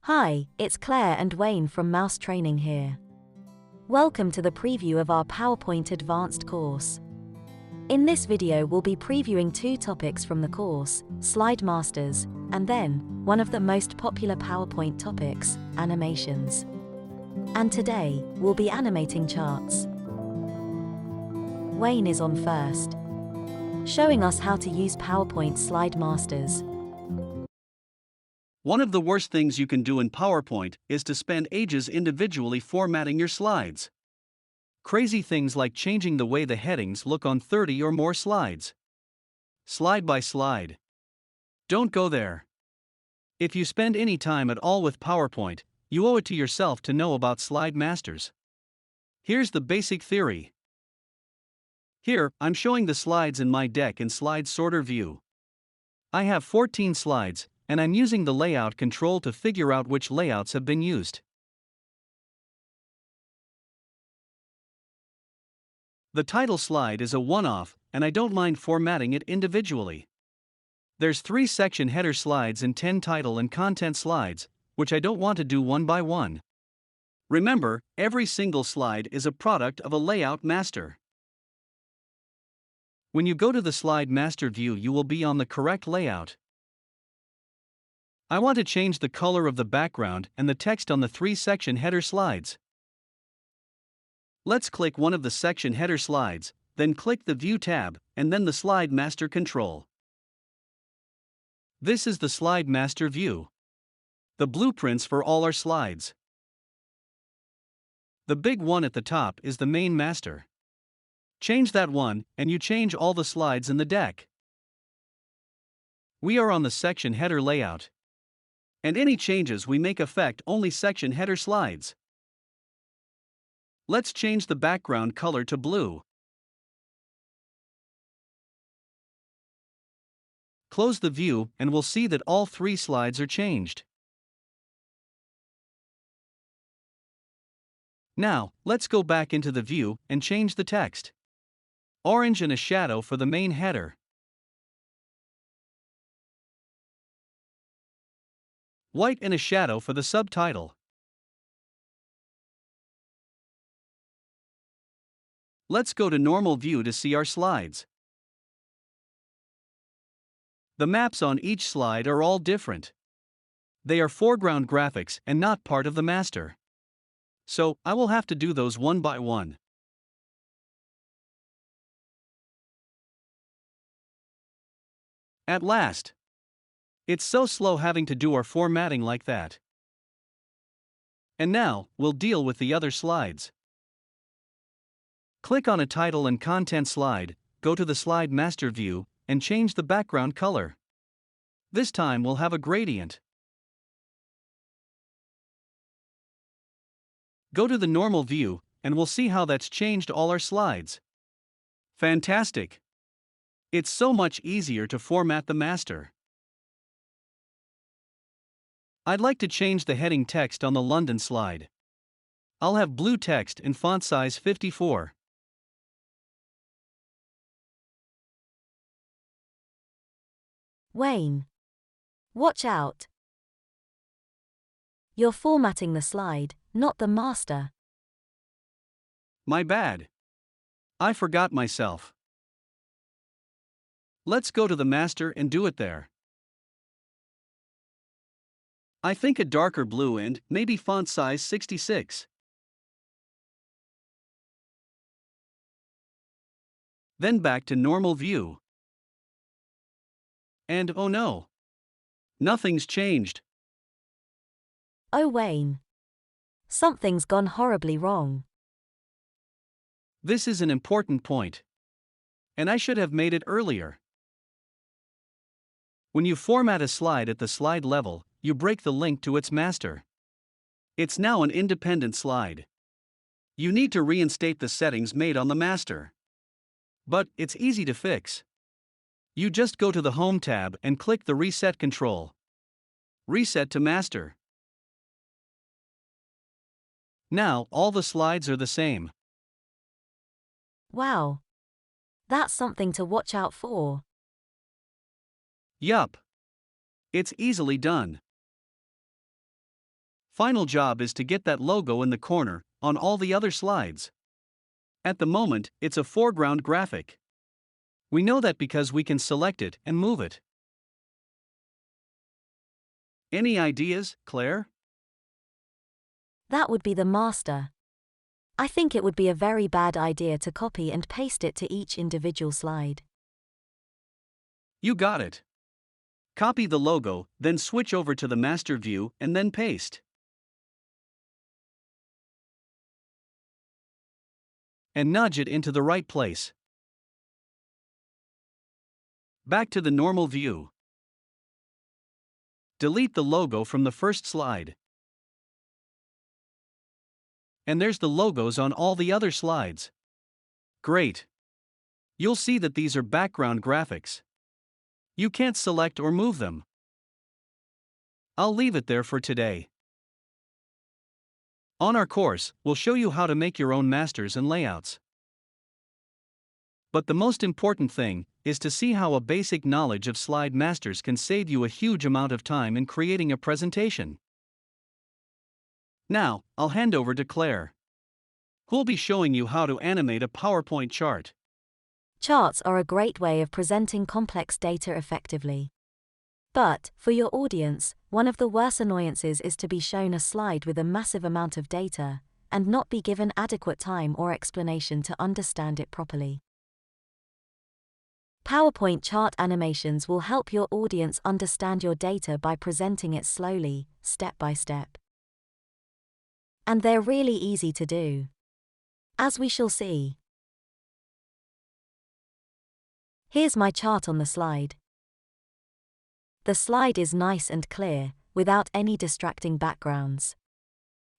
Hi, it's Claire and Wayne from Mouse Training here. Welcome to the preview of our PowerPoint Advanced course. In this video we'll be previewing two topics from the course, Slide Masters, and then, one of the most popular PowerPoint topics, animations. And today, we'll be animating charts. Wayne is on first, showing us how to use PowerPoint Slide Masters. One of the worst things you can do in PowerPoint is to spend ages individually formatting your slides. Crazy things like changing the way the headings look on 30 or more slides. Slide by slide. Don't go there. If you spend any time at all with PowerPoint, you owe it to yourself to know about Slide Masters. Here's the basic theory. Here, I'm showing the slides in my deck in Slide Sorter view. I have 14 slides, and I'm using the layout control to figure out which layouts have been used. The title slide is a one-off, and I don't mind formatting it individually. There's 3 section header slides and 10 title and content slides, which I don't want to do one by one. Remember, every single slide is a product of a layout master. When you go to the Slide Master view, you will be on the correct layout. I want to change the color of the background and the text on the 3 section header slides. Let's click one of the section header slides, then click the View tab, and then the Slide Master control. This is the Slide Master view. The blueprints for all our slides. The big one at the top is the main master. Change that one, and you change all the slides in the deck. We are on the section header layout. And any changes we make affect only section header slides. Let's change the background color to blue. Close the view and we'll see that all 3 slides are changed. Now, let's go back into the view and change the text. Orange and a shadow for the main header. White and a shadow for the subtitle. Let's go to normal view to see our slides. The maps on each slide are all different. They are foreground graphics and not part of the master. So, I will have to do those one by one. At last. It's so slow having to do our formatting like that. And now, we'll deal with the other slides. Click on a title and content slide, go to the Slide Master view, and change the background color. This time we'll have a gradient. Go to the normal view, and we'll see how that's changed all our slides. Fantastic! It's so much easier to format the master. I'd like to change the heading text on the London slide. I'll have blue text in font size 54. Wayne, watch out. You're formatting the slide, not the master. My bad. I forgot myself. Let's go to the master and do it there. I think a darker blue and maybe font size 66. Then back to normal view. And oh no! Nothing's changed. Oh Wayne. Something's gone horribly wrong. This is an important point. And I should have made it earlier. When you format a slide at the slide level, you break the link to its master. It's now an independent slide. You need to reinstate the settings made on the master. But it's easy to fix. You just go to the Home tab and click the Reset control. Reset to master. Now, all the slides are the same. Wow. That's something to watch out for. Yup. It's easily done. Final job is to get that logo in the corner, on all the other slides. At the moment, it's a foreground graphic. We know that because we can select it and move it. Any ideas, Claire? That would be the master. I think it would be a very bad idea to copy and paste it to each individual slide. You got it. Copy the logo, then switch over to the master view and then paste. And nudge it into the right place. Back to the normal view. Delete the logo from the first slide. And there's the logos on all the other slides. Great. You'll see that these are background graphics. You can't select or move them. I'll leave it there for today. On our course, we'll show you how to make your own masters and layouts. But the most important thing is to see how a basic knowledge of slide masters can save you a huge amount of time in creating a presentation. Now, I'll hand over to Claire, who'll be showing you how to animate a PowerPoint chart. Charts are a great way of presenting complex data effectively. But, for your audience, one of the worst annoyances is to be shown a slide with a massive amount of data, and not be given adequate time or explanation to understand it properly. PowerPoint chart animations will help your audience understand your data by presenting it slowly, step by step. And they're really easy to do, as we shall see. Here's my chart on the slide. The slide is nice and clear, without any distracting backgrounds.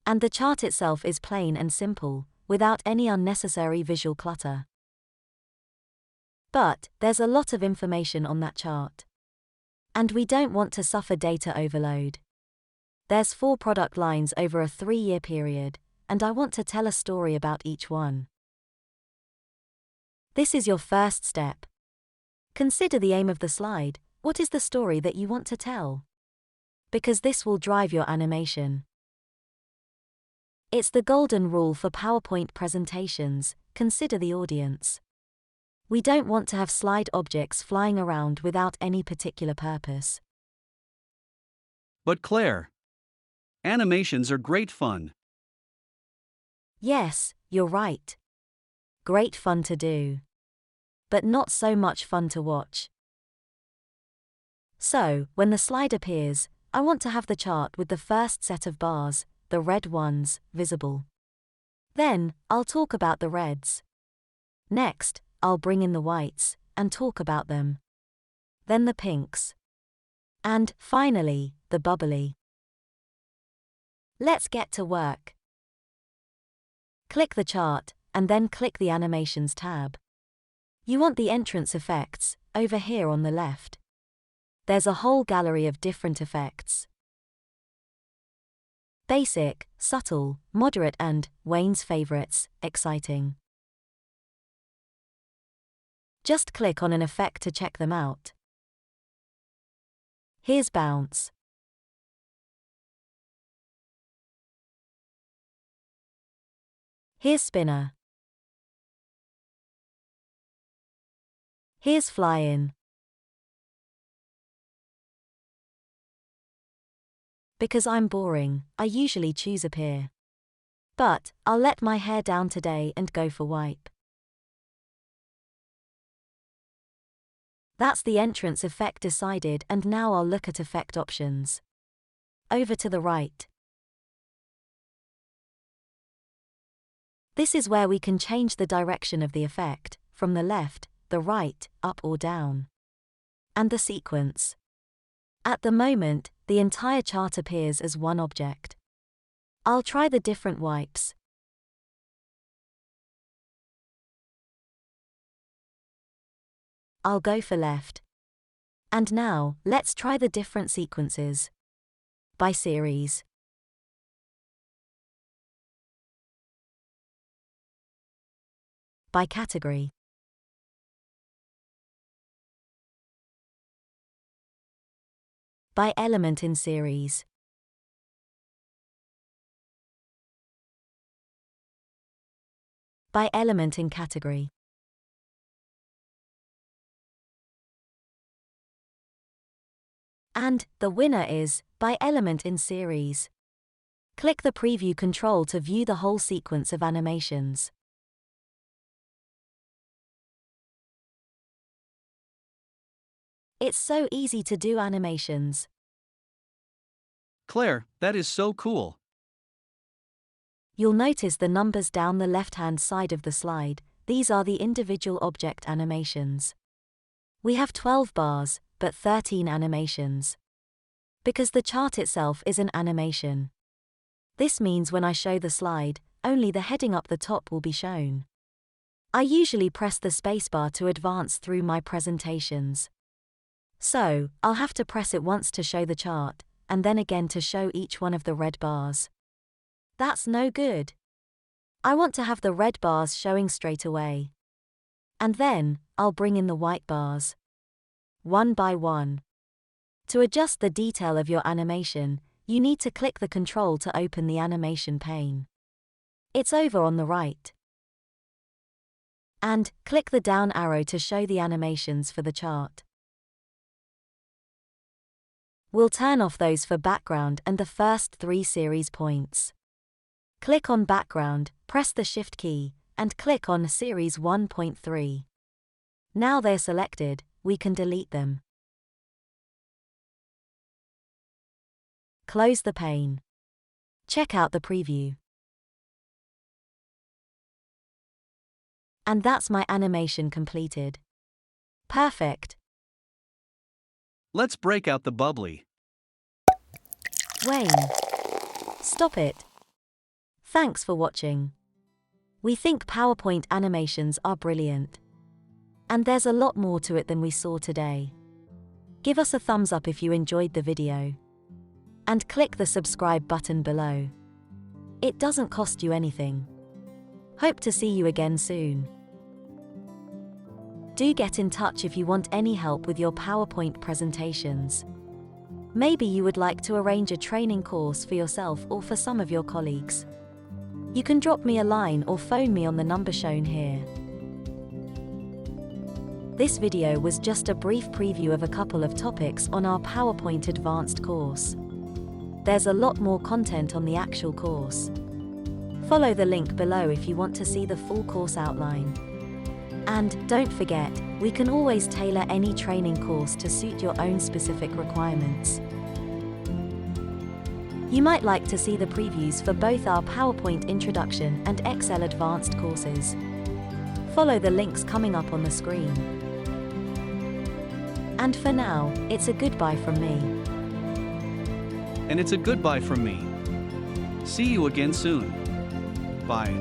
And the chart itself is plain and simple, without any unnecessary visual clutter. But, there's a lot of information on that chart. And we don't want to suffer data overload. There's 4 product lines over a 3-year period, and I want to tell a story about each one. This is your first step. Consider the aim of the slide. What is the story that you want to tell? Because this will drive your animation. It's the golden rule for PowerPoint presentations: consider the audience. We don't want to have slide objects flying around without any particular purpose. But Claire, animations are great fun. Yes, you're right. Great fun to do. But not so much fun to watch. So, when the slide appears, I want to have the chart with the first set of bars, the red ones, visible. Then, I'll talk about the reds. Next, I'll bring in the whites, and talk about them. Then the pinks. And, finally, the bubbly. Let's get to work. Click the chart, and then click the Animations tab. You want the entrance effects, over here on the left. There's a whole gallery of different effects. Basic, subtle, moderate and, Wayne's favorites, exciting. Just click on an effect to check them out. Here's bounce. Here's spinner. Here's fly in. Because I'm boring, I usually choose appear. But, I'll let my hair down today and go for wipe. That's the entrance effect decided, and now I'll look at effect options. Over to the right. This is where we can change the direction of the effect, from the left, the right, up or down. And the sequence. At the moment, the entire chart appears as one object. I'll try the different wipes. I'll go for left. And now, let's try the different sequences. By series. By category. By element in series. by element in category. And the winner is by element in series. Click the preview control to view the whole sequence of animations. It's so easy to do animations. Claire, that is so cool. You'll notice the numbers down the left-hand side of the slide. These are the individual object animations. We have 12 bars, but 13 animations. Because the chart itself is an animation. This means when I show the slide, only the heading up the top will be shown. I usually press the spacebar to advance through my presentations. So, I'll have to press it once to show the chart, and then again to show each one of the red bars. That's no good. I want to have the red bars showing straight away. And then, I'll bring in the white bars. One by one. To adjust the detail of your animation, you need to click the control to open the animation pane. It's over on the right. And, click the down arrow to show the animations for the chart. We'll turn off those for background and the first 3 series points. Click on background, press the Shift key, and click on series 1.3. Now they're selected, we can delete them. Close the pane. Check out the preview. And that's my animation completed. Perfect. Let's break out the bubbly. Wayne. Stop it. Thanks for watching. We think PowerPoint animations are brilliant. And there's a lot more to it than we saw today. Give us a thumbs up if you enjoyed the video. And click the subscribe button below. It doesn't cost you anything. Hope to see you again soon. Do get in touch if you want any help with your PowerPoint presentations. Maybe you would like to arrange a training course for yourself or for some of your colleagues. You can drop me a line or phone me on the number shown here. This video was just a brief preview of a couple of topics on our PowerPoint Advanced course. There's a lot more content on the actual course. Follow the link below if you want to see the full course outline. And don't forget, we can always tailor any training course to suit your own specific requirements. You might like to see the previews for both our PowerPoint Introduction and Excel Advanced courses. Follow the links coming up on the screen. And for now, it's a goodbye from me. And it's a goodbye from me. See you again soon. Bye.